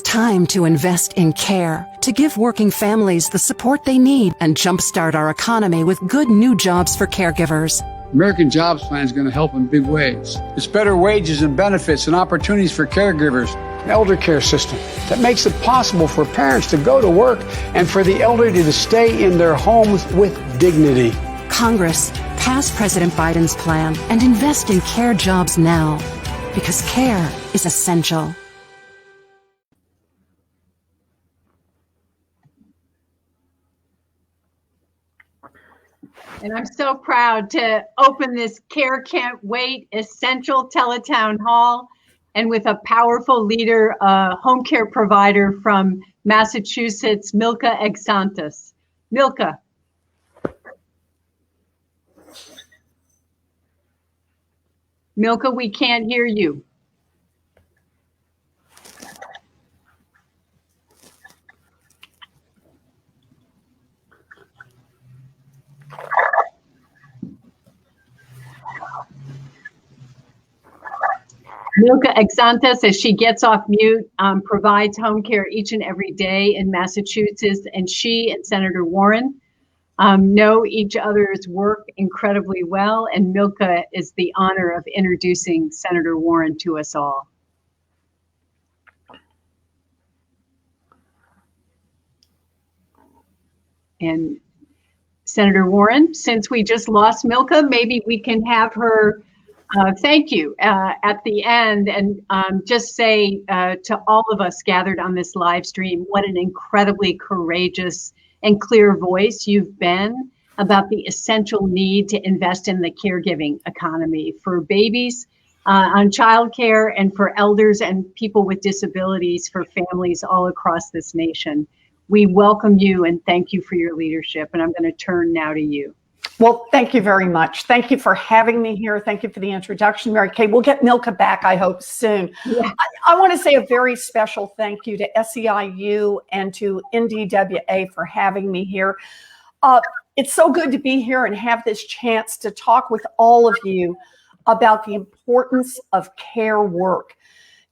time to invest in care, to give working families the support they need, and jumpstart our economy with good new jobs for caregivers. American Jobs Plan is going to help in big ways. It's better wages and benefits and opportunities for caregivers. An elder care system that makes it possible for parents to go to work and for the elderly to stay in their homes with dignity. Congress, pass President Biden's plan and invest in care jobs now, because care is essential. And I'm so proud to open this Care Can't Wait Essential Teletown Hall, and with a powerful leader, a home care provider from Massachusetts, Milka Exantis. Milka. Milka, we can't hear you. Milka Exantis, as she gets off mute, provides home care each and every day in Massachusetts, and she and Senator Warren know each other's work incredibly well, and Milka is the honor of introducing Senator Warren to us all. And Senator Warren, since we just lost Milka, maybe we can have her thank you at the end, and just say to all of us gathered on this live stream, what an incredibly courageous and clear voice you've been about the essential need to invest in the caregiving economy for babies, on childcare, and for elders and people with disabilities, for families all across this nation. We welcome you and thank you for your leadership. And I'm going to turn now to you. Well, thank you very much. Thank you for having me here. Thank you for the introduction, Mary Kay. We'll get Milka back, I hope, soon. Yeah. I want to say a very special thank you to SEIU and to NDWA for having me here. It's so good to be here and have this chance to talk with all of you about the importance of care work.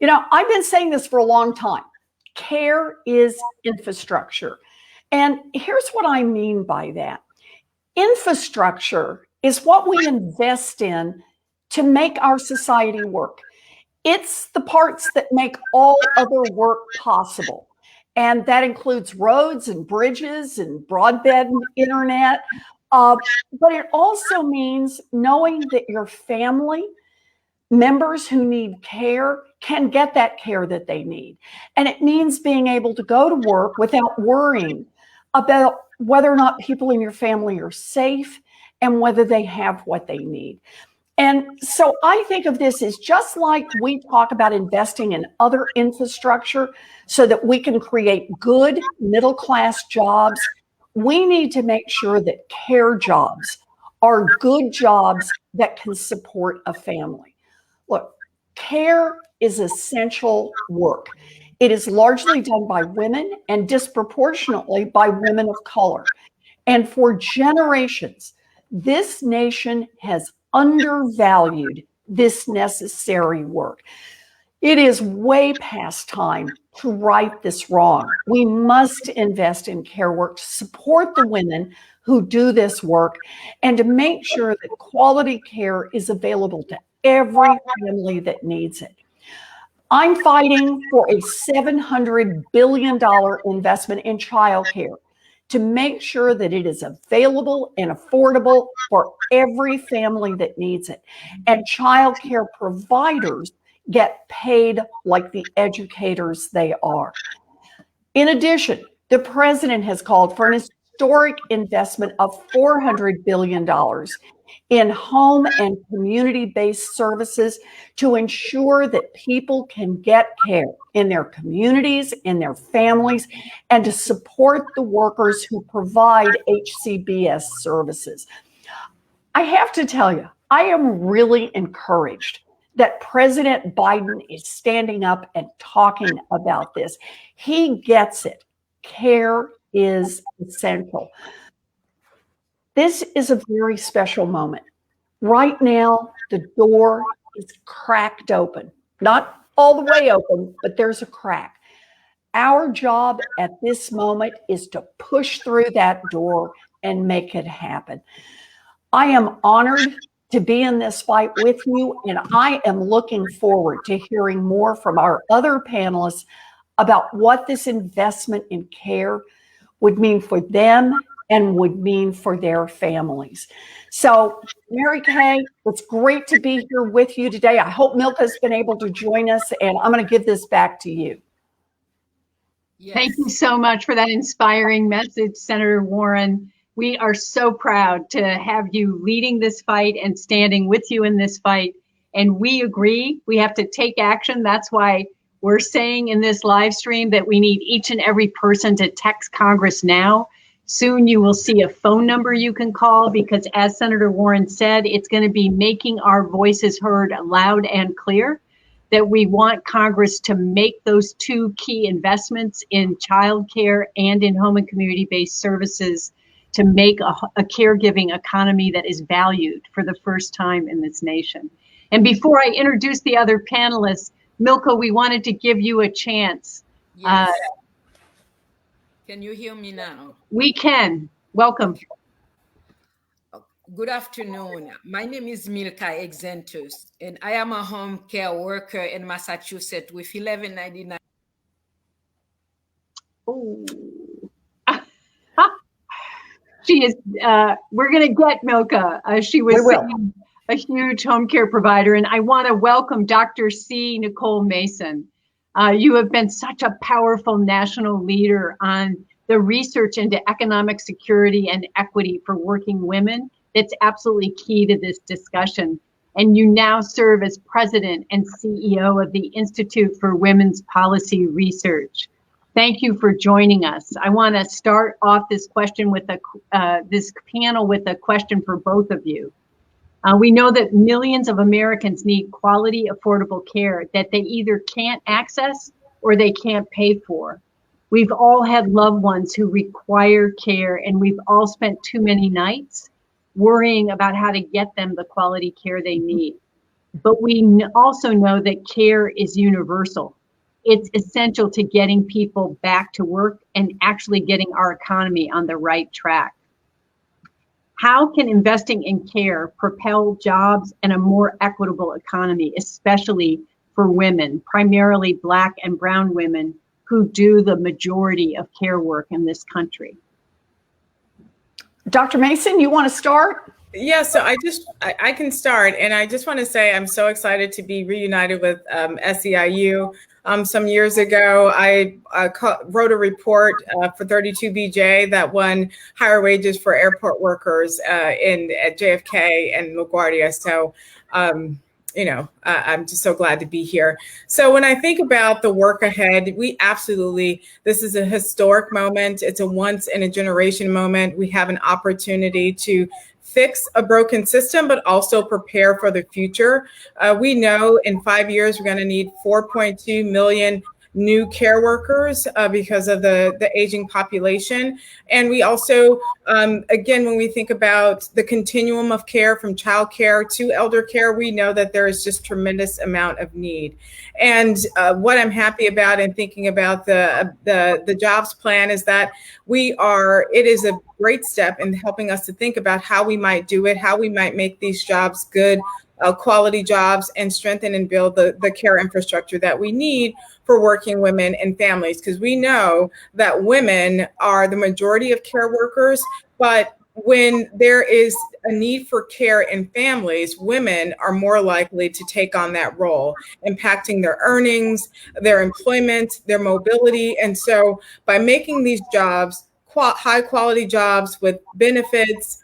You know, I've been saying this for a long time. Care is infrastructure. And here's what I mean by that. Infrastructure is what we invest in to make our society work. It's the parts that make all other work possible. And that includes roads and bridges and broadband internet. But it also means knowing that your family members who need care can get that care that they need. And it means being able to go to work without worrying about whether or not people in your family are safe and whether they have what they need. And so I think of this as just like we talk about investing in other infrastructure so that we can create good middle-class jobs. We need to make sure that care jobs are good jobs that can support a family. Look, care is essential work. It is largely done by women and disproportionately by women of color. And for generations, this nation has undervalued this necessary work. It is way past time to right this wrong. We must invest in care work to support the women who do this work and to make sure that quality care is available to every family that needs it. I'm fighting for a $700 billion investment in childcare to make sure that it is available and affordable for every family that needs it. And childcare providers get paid like the educators they are. In addition, the president has called for an historic investment of $400 billion in home and community-based services to ensure that people can get care in their communities, in their families, and to support the workers who provide HCBS services. I have to tell you, I am really encouraged that President Biden is standing up and talking about this. He gets it. Care is essential. This is a very special moment. Right now, the door is cracked open. Not all the way open, but there's a crack. Our job at this moment is to push through that door and make it happen. I am honored to be in this fight with you, and I am looking forward to hearing more from our other panelists about what this investment in care would mean for them and would mean for their families. So, Mary Kay, it's great to be here with you today. I hope Milka's been able to join us, and I'm going to give this back to you. Yes. Thank you so much for that inspiring message, Senator Warren. We are so proud to have you leading this fight and standing with you in this fight. And we agree we have to take action. That's why we're saying in this live stream that we need each and every person to text Congress now. Soon you will see a phone number you can call, because as Senator Warren said, it's going to be making our voices heard loud and clear, that we want Congress to make those two key investments in childcare and in home and community-based services to make a caregiving economy that is valued for the first time in this nation. And before I introduce the other panelists, Milka, we wanted to give you a chance. Yes. Can you hear me now? We can. Welcome. Good afternoon. My name is Milka Exentus, and I am a home care worker in Massachusetts with 1199. Oh. She is, we're going to get Milka. She was a huge home care provider. And I want to welcome Dr. C. Nicole Mason. You have been such a powerful national leader on the research into economic security and equity for working women. It's absolutely key to this discussion. And you now serve as president and CEO of the Institute for Women's Policy Research. Thank you for joining us. I want to start off this question with this panel with a question for both of you. We know that millions of Americans need quality, affordable care that they either can't access or they can't pay for. We've all had loved ones who require care, and we've all spent too many nights worrying about how to get them the quality care they need. But we also know that care is universal. It's essential to getting people back to work and actually getting our economy on the right track. How can investing in care propel jobs and a more equitable economy, especially for women, primarily Black and brown women who do the majority of care work in this country? Dr. Mason, you want to start? Yeah, so I can start, and I just want to say I'm so excited to be reunited with SEIU. Some years ago, I wrote a report for 32BJ that won higher wages for airport workers at JFK and LaGuardia. So, I'm just so glad to be here. So when I think about the work ahead, this is a historic moment. It's a once in a generation moment. We have an opportunity to fix a broken system, but also prepare for the future. We know in 5 years, we're going to need 4.2 million new care workers because of the aging population. And we also, again, when we think about the continuum of care from child care to elder care, we know that there is just tremendous amount of need. And what I'm happy about in thinking about the jobs plan is that it is a great step in helping us to think about how we might do it, how we might make these jobs good, quality jobs, and strengthen and build the care infrastructure that we need for working women and families. Because we know that women are the majority of care workers, but when there is a need for care in families, women are more likely to take on that role, impacting their earnings, their employment, their mobility. And so by making these jobs high quality jobs with benefits,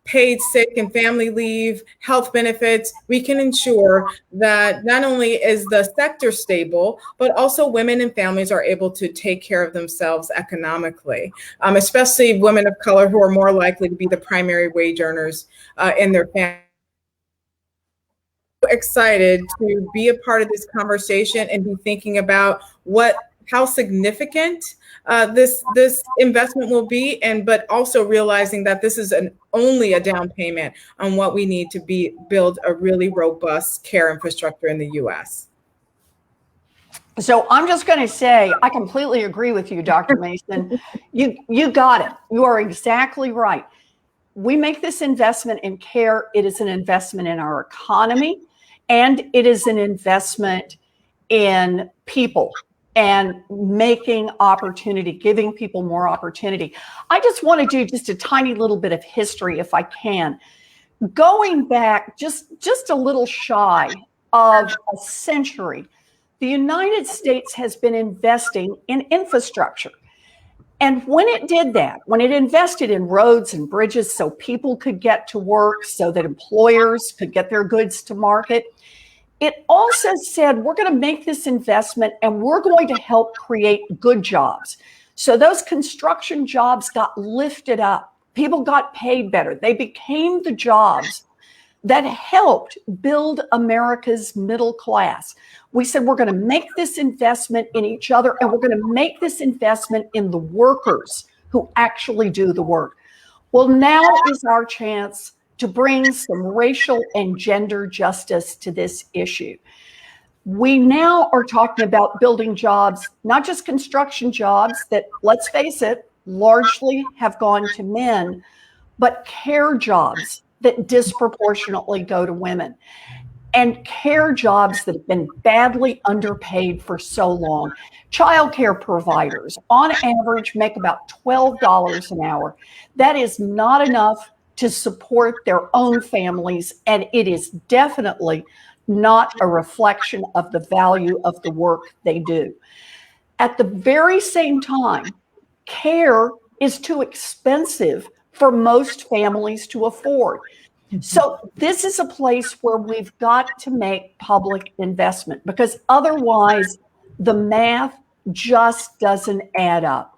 paid sick and family leave, health benefits, we can ensure that not only is the sector stable, but also women and families are able to take care of themselves economically, especially women of color who are more likely to be the primary wage earners in their family. Excited to be a part of this conversation and be thinking about how significant this investment will be, but also realizing that this is only a down payment on what we need to build a really robust care infrastructure in the U.S. So I'm just going to say, I completely agree with you, Dr. Mason. You got it. You are exactly right. We make this investment in care. It is an investment in our economy, and it is an investment in people and making opportunity, giving people more opportunity. I just want to do just a tiny little bit of history, if I can. Going back just a little shy of a century, the United States has been investing in infrastructure. And when it did that, when it invested in roads and bridges so people could get to work, so that employers could get their goods to market, it also said, we're going to make this investment and we're going to help create good jobs. So those construction jobs got lifted up. People got paid better. They became the jobs that helped build America's middle class. We said, we're going to make this investment in each other, and we're going to make this investment in the workers who actually do the work. Well, now is our chance to bring some racial and gender justice to this issue. We now are talking about building jobs, not just construction jobs that, let's face it, largely have gone to men, but care jobs that disproportionately go to women, and care jobs that have been badly underpaid for so long. Childcare providers, on average, make about $12 an hour. That is not enough to support their own families, and it is definitely not a reflection of the value of the work they do. At the very same time, care is too expensive for most families to afford. So this is a place where we've got to make public investment, because otherwise the math just doesn't add up.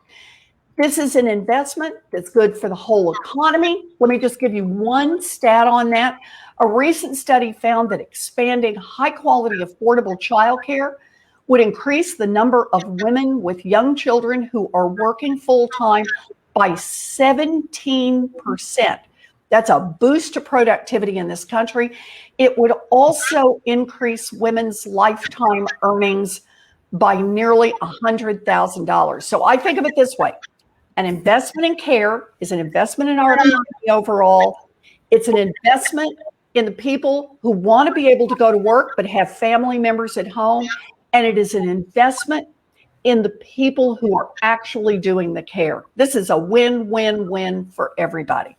This is an investment that's good for the whole economy. Let me just give you one stat on that. A recent study found that expanding high-quality, affordable childcare would increase the number of women with young children who are working full-time by 17%. That's a boost to productivity in this country. It would also increase women's lifetime earnings by nearly $100,000. So I think of it this way. An investment in care is an investment in our economy overall. It's an investment in the people who want to be able to go to work but have family members at home. And it is an investment in the people who are actually doing the care. This is a win-win-win for everybody.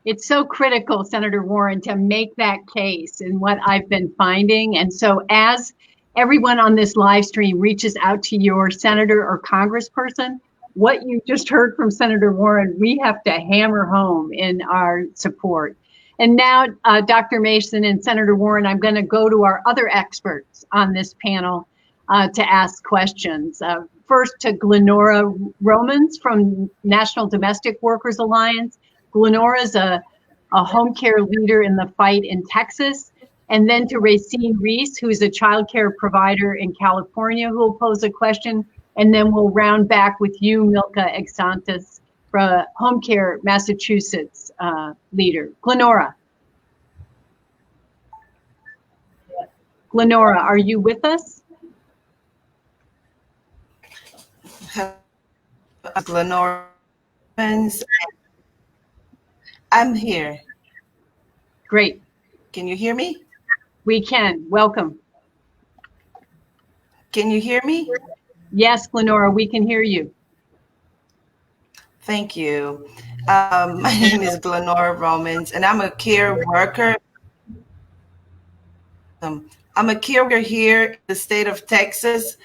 It's so critical, Senator Warren, to make that case in what I've been finding. And so as everyone on this live stream reaches out to your senator or congressperson, what you just heard from Senator Warren, we have to hammer home in our support. And now, Dr. Mason and Senator Warren, I'm going to go to our other experts on this panel to ask questions. First to Glenora Romans from National Domestic Workers Alliance. Glenora is a home care leader in the fight in Texas. And then to Racine Reese, who's a child care provider in California, who will pose a question. And then we'll round back with you, Milka Exantis, from Home Care Massachusetts leader. Glenora. Glenora, are you with us? Glenora, I'm here. Great. Can you hear me? We can. Welcome. Can you hear me? Yes, Glenora, we can hear you. Thank you. My name is Glenora Romans, and I'm a care worker. I'm a care worker here in the state of Texas,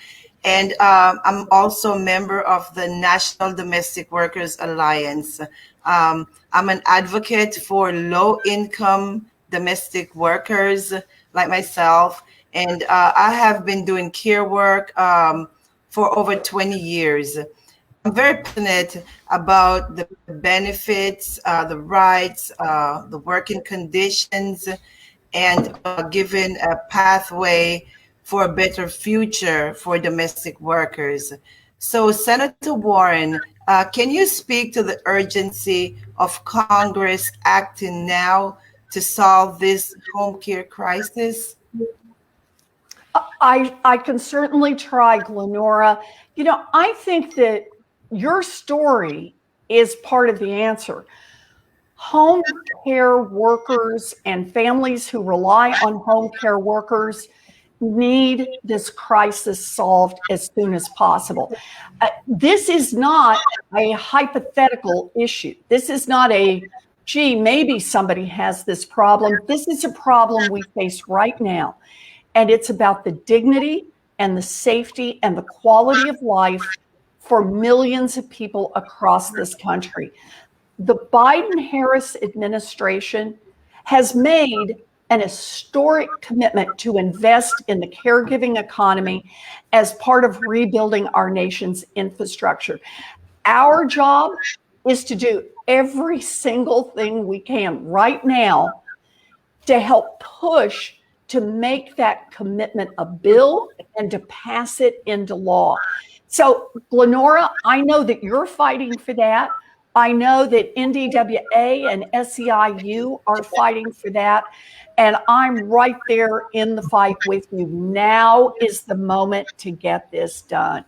and I'm also a member of the National Domestic Workers Alliance. I'm an advocate for low-income domestic workers like myself, and I have been doing care work for over 20 years. I'm very passionate about the benefits, the rights, the working conditions, and giving a pathway for a better future for domestic workers. So, Senator Warren, can you speak to the urgency of Congress acting now to solve this home care crisis? I can certainly try, Glenora. You know, I think that your story is part of the answer. Home care workers and families who rely on home care workers need this crisis solved as soon as possible. This is not a hypothetical issue. This is not a, gee, maybe somebody has this problem. This is a problem we face right now. And it's about the dignity and the safety and the quality of life for millions of people across this country. The Biden-Harris administration has made an historic commitment to invest in the caregiving economy as part of rebuilding our nation's infrastructure. Our job is to do every single thing we can right now to help push to make that commitment a bill and to pass it into law. So, Glenora, I know that you're fighting for that. I know that NDWA and SEIU are fighting for that. And I'm right there in the fight with you. Now is the moment to get this done.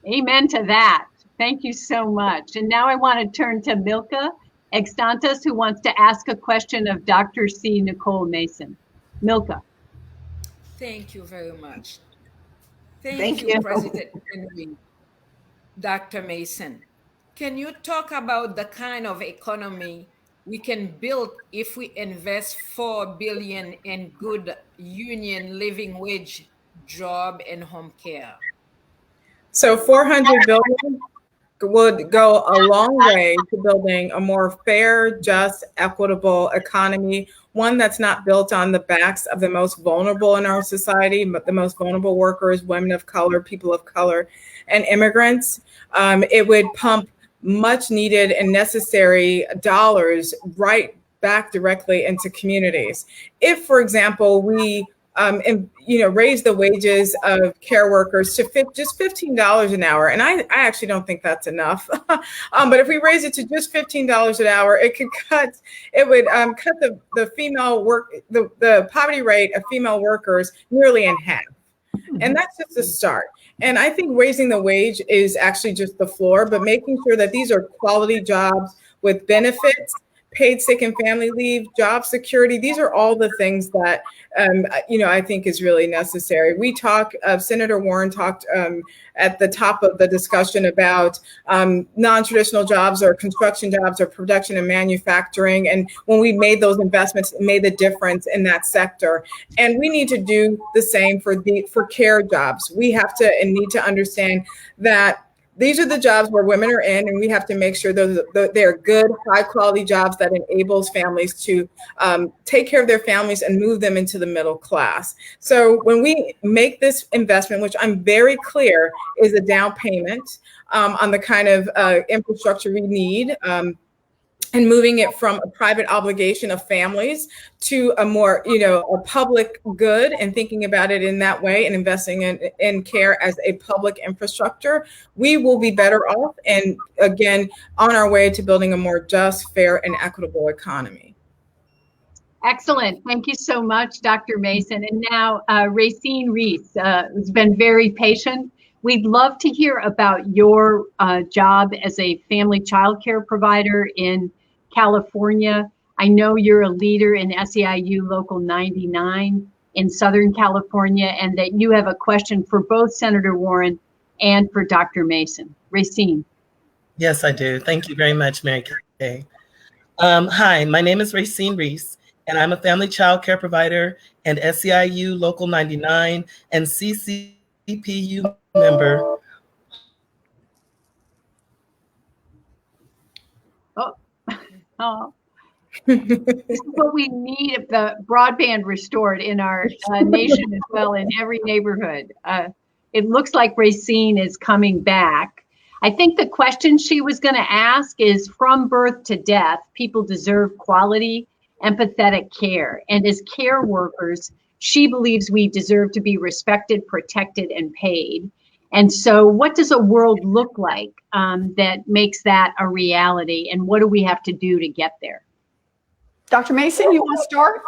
Amen to that. Thank you so much. And now I want to turn to Milka Extantas, who wants to ask a question of Dr. C. Nicole Mason. Milka. Thank you very much. Thank you, President Henry. Dr. Mason, can you talk about the kind of economy we can build if we invest $4 billion in good union living wage job and home care? So 400 billion would go a long way to building a more fair, just, equitable economy, one that's not built on the backs of the most vulnerable in our society, but the most vulnerable workers, women of color, people of color, and immigrants. It would pump much needed and necessary dollars right back directly into communities. If, for example, we raise the wages of care workers to just $15 an hour. And I actually don't think that's enough. But if we raise it to just $15 an hour, it would cut the female work, the poverty rate of female workers nearly in half. And that's just a start. And I think raising the wage is actually just the floor, but making sure that these are quality jobs with benefits, paid sick and family leave, job security. These are all the things that, I think is really necessary. Senator Warren talked at the top of the discussion about non-traditional jobs or construction jobs or production and manufacturing. And when we made those investments, it made the difference in that sector. And we need to do the same for care jobs. We have to and need to understand that these are the jobs where women are in, and we have to make sure they're good, high-quality jobs that enables families to take care of their families and move them into the middle class. So when we make this investment, which I'm very clear is a down payment on the kind of infrastructure we need, and moving it from a private obligation of families to a more, a public good, and thinking about it in that way and investing in care as a public infrastructure, we will be better off and, again, on our way to building a more just, fair, and equitable economy. Excellent. Thank you so much, Dr. Mason. And now, Racine Reese has been very patient. We'd love to hear about your job as a family child care provider in California. I know you're a leader in SEIU Local 99 in Southern California, and that you have a question for both Senator Warren and for Dr. Mason. Racine. Yes, I do. Thank you very much, Mary Kay. Hi, my name is Racine Reese, and I'm a family child care provider and SEIU Local 99 and CCPU member. Oh, this is what we need, the broadband restored in our nation as well, in every neighborhood. It looks like Racine is coming back. I think the question she was going to ask is, from birth to death, people deserve quality, empathetic care. And as care workers, she believes we deserve to be respected, protected, and paid. And so what does a world look like that makes that a reality? And what do we have to do to get there? Dr. Mason, you want to start?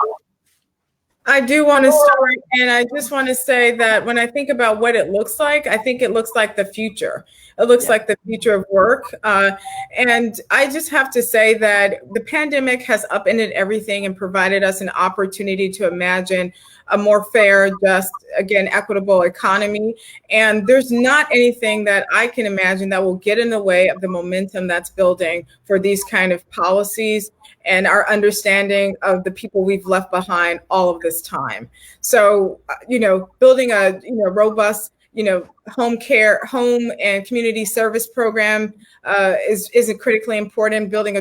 I do want to start, and I just want to say that when I think about what it looks like, I think it looks like the future. It looks like the future of work. And I just have to say that the pandemic has upended everything and provided us an opportunity to imagine a more fair, just, again, equitable economy. And there's not anything that I can imagine that will get in the way of the momentum that's building for these kind of policies and our understanding of the people we've left behind all of this time. So, building a, robust, home and community service program is critically important. Building a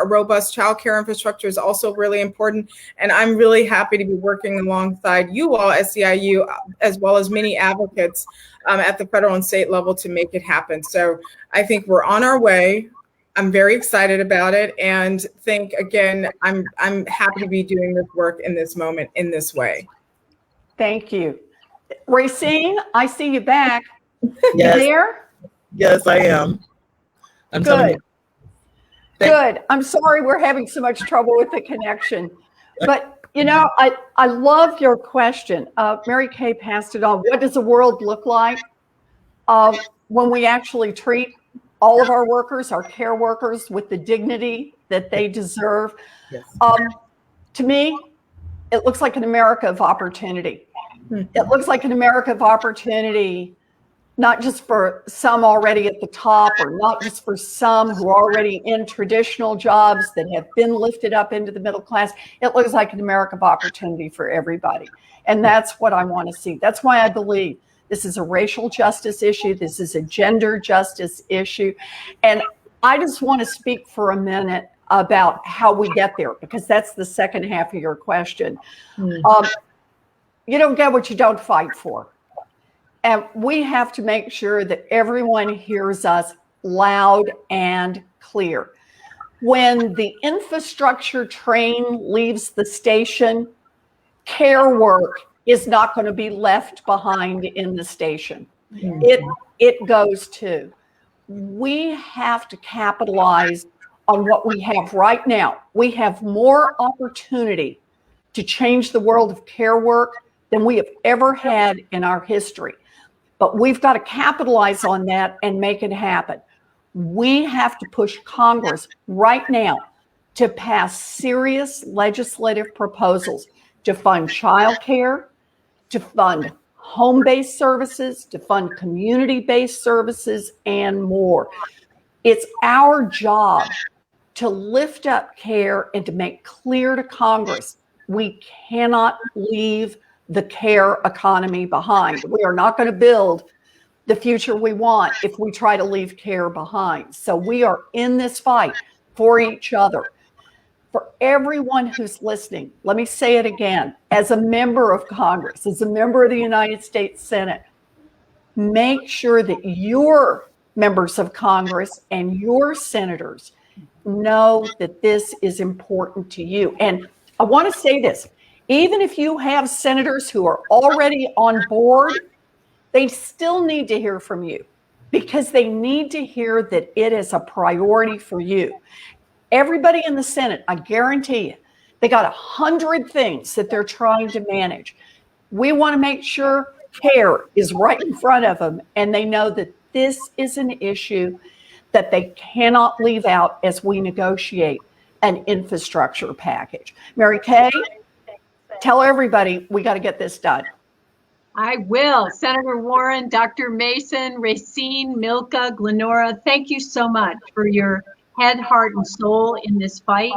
robust childcare infrastructure is also really important. And I'm really happy to be working alongside you all, SEIU, as well as many advocates at the federal and state level to make it happen. So I think we're on our way. I'm very excited about it, and think again, I'm happy to be doing this work in this moment in this way. Thank you. Racine, I see you back. Yes. You there? Yes, I am. I'm Good. Good. I'm sorry we're having so much trouble with the connection. But, I love your question. Mary Kay passed it on. What does the world look like when we actually treat all of our workers, our care workers, with the dignity that they deserve? Yes. To me, it looks like an America of opportunity. It looks like an America of opportunity, not just for some already at the top, or not just for some who are already in traditional jobs that have been lifted up into the middle class. It looks like an America of opportunity for everybody. And that's what I want to see. That's why I believe this is a racial justice issue. This is a gender justice issue. And I just want to speak for a minute about how we get there, because that's the second half of your question. You don't get what you don't fight for. And we have to make sure that everyone hears us loud and clear. When the infrastructure train leaves the station, care work is not going to be left behind in the station. It goes too. We have to capitalize on what we have right now. We have more opportunity to change the world of care work than we have ever had in our history. But we've got to capitalize on that and make it happen. We have to push Congress right now to pass serious legislative proposals to fund childcare, to fund home-based services, to fund community-based services, and more. It's our job to lift up care and to make clear to Congress we cannot leave the care economy behind. We are not going to build the future we want if we try to leave care behind. So we are in this fight for each other. For everyone who's listening, let me say it again. As a member of Congress, as a member of the United States Senate, make sure that your members of Congress and your senators know that this is important to you. And I want to say this, even if you have senators who are already on board, they still need to hear from you, because they need to hear that it is a priority for you. Everybody in the Senate, I guarantee you, they got 100 things that they're trying to manage. We want to make sure care is right in front of them, and they know that this is an issue that they cannot leave out as we negotiate an infrastructure package. Mary Kay, tell everybody we got to get this done. I will. Senator Warren, Dr. Mason, Racine, Milka, Glenora, thank you so much for your head, heart, and soul in this fight.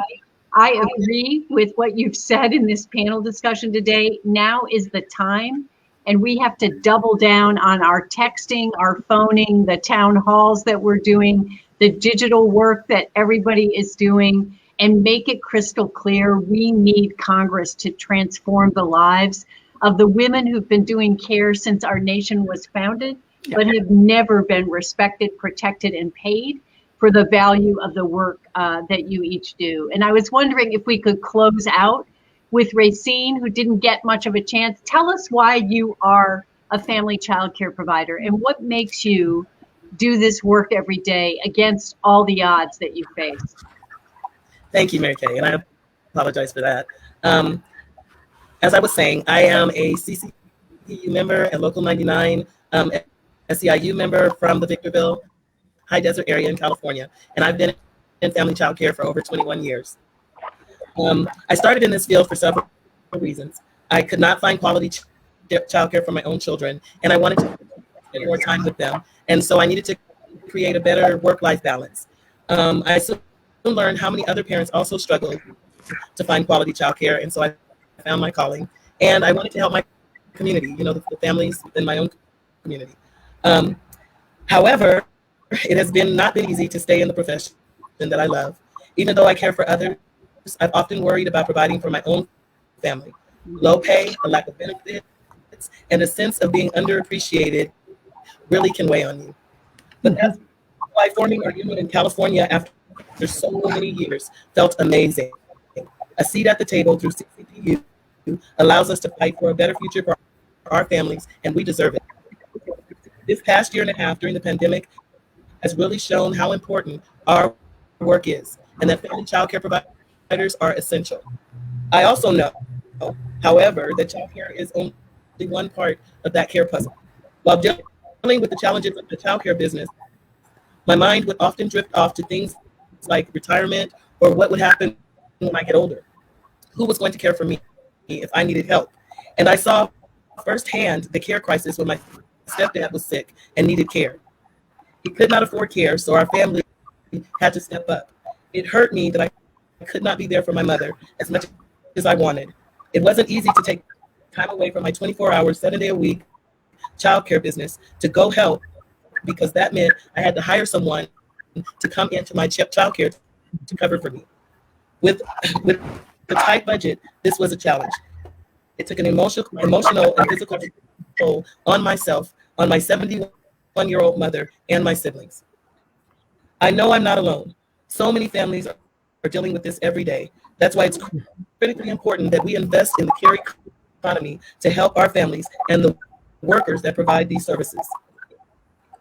I agree with what you've said in this panel discussion today. Now is the time, and we have to double down on our texting, our phoning, the town halls that we're doing, the digital work that everybody is doing, and make it crystal clear we need Congress to transform the lives of the women who've been doing care since our nation was founded, but have never been respected, protected, and paid for the value of the work that you each do. And I was wondering if we could close out with Racine, who didn't get much of a chance. Tell us why you are a family child care provider and what makes you do this work every day against all the odds that you face. Thank you, Mary Kay, and I apologize for that. as I was saying, I am a CCU member and Local 99 SEIU member from the Victorville High Desert area in California, and I've been in family child care for over 21 years. I started in this field for several reasons. I could not find quality child care for my own children, and I wanted to spend more time with them, and so I needed to create a better work-life balance. I soon learned how many other parents also struggle to find quality child care, and so I found my calling, and I wanted to help my community, the families within my own community. However, it has not been easy to stay in the profession that I love. Even though I care for others, I've often worried about providing for my own family. Low pay, a lack of benefits, and a sense of being underappreciated really can weigh on you. But that's why forming our union in California after so many years felt amazing. A seat at the table through CCPU allows us to fight for a better future for our families, and we deserve it. This past year and a half during the pandemic has really shown how important our work is, and that family child care providers are essential. I also know, however, that child care is only one part of that care puzzle. While dealing with the challenges of the child care business, my mind would often drift off to things like retirement or what would happen when I get older. Who was going to care for me if I needed help? And I saw firsthand the care crisis when my stepdad was sick and needed care. He could not afford care, so our family had to step up. It hurt me that I could not be there for my mother as much as I wanted. It wasn't easy to take time away from my 24-hour, 7-day-a-week childcare business to go help, because that meant I had to hire someone to come into my childcare to cover for me. With the tight budget, this was a challenge. It took an emotional and physical toll on myself, on my 71-year-old mother, and my siblings. I know I'm not alone. So many families are dealing with this every day. That's why it's critically important that we invest in the care economy to help our families and the workers that provide these services.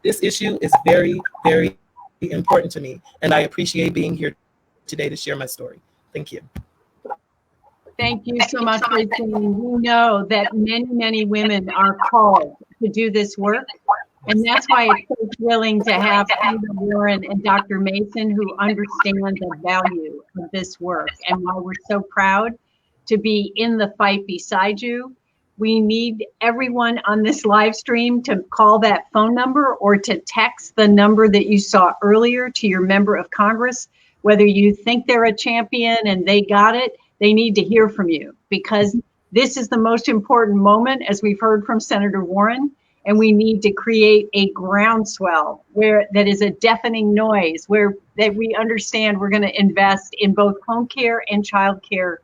This issue is very, very important to me, and I appreciate being here today to share my story. Thank you. Thank you so much, Rachel. We know that many, many women are called to do this work, and that's why it's so thrilling to have Senator Warren and Dr. Mason, who understand the value of this work, and why we're so proud to be in the fight beside you. We need everyone on this live stream to call that phone number or to text the number that you saw earlier to your member of Congress. Whether you think they're a champion and they got it, they need to hear from you, because this is the most important moment, as we've heard from Senator Warren, and we need to create a groundswell that is a deafening noise, that we understand we're going to invest in both home care and child care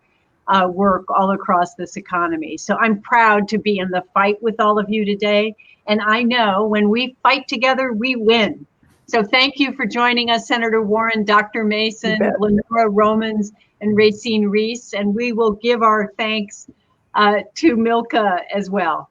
work all across this economy. So I'm proud to be in the fight with all of you today. And I know when we fight together, we win. So thank you for joining us, Senator Warren, Dr. Mason, Lenora Romans, and Racine Reese. And we will give our thanks to Milka as well.